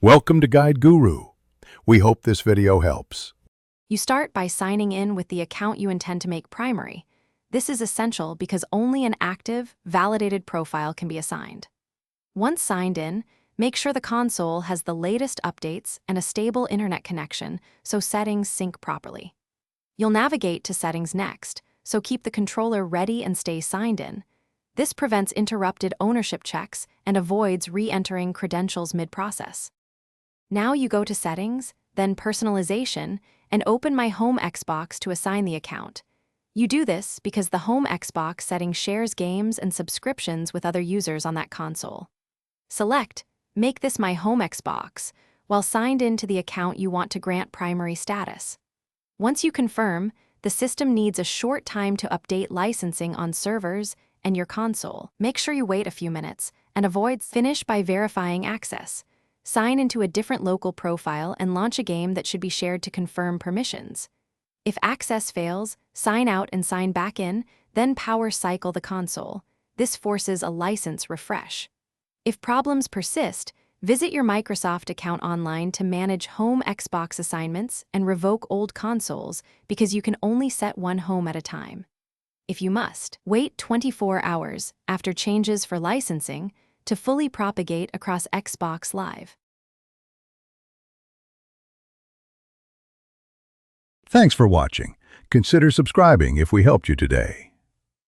Welcome to Guide Guru. We hope this video helps. You start by signing in with the account you intend to make primary. This is essential because only an active, validated profile can be assigned. Once signed in, make sure the console has the latest updates and a stable internet connection so settings sync properly. You'll navigate to Settings next, so keep the controller ready and stay signed in. This prevents interrupted ownership checks and avoids re-entering credentials mid-process. Now you go to Settings, then Personalization, and open My Home Xbox to assign the account. You do this because the Home Xbox setting shares games and subscriptions with other users on that console. Select Make this My Home Xbox while signed in to the account you want to grant primary status. Once you confirm, the system needs a short time to update licensing on servers and your console. Make sure you wait a few minutes and avoid Finish by verifying access. Sign into a different local profile and launch a game that should be shared to confirm permissions. If access fails, sign out and sign back in, then power cycle the console. This forces a license refresh. If problems persist, visit your Microsoft account online to manage home Xbox assignments and revoke old consoles because you can only set one home at a time. If you must, wait 24 hours after changes for licensing to fully propagate across Xbox Live. Thanks for watching. Consider subscribing if we helped you today.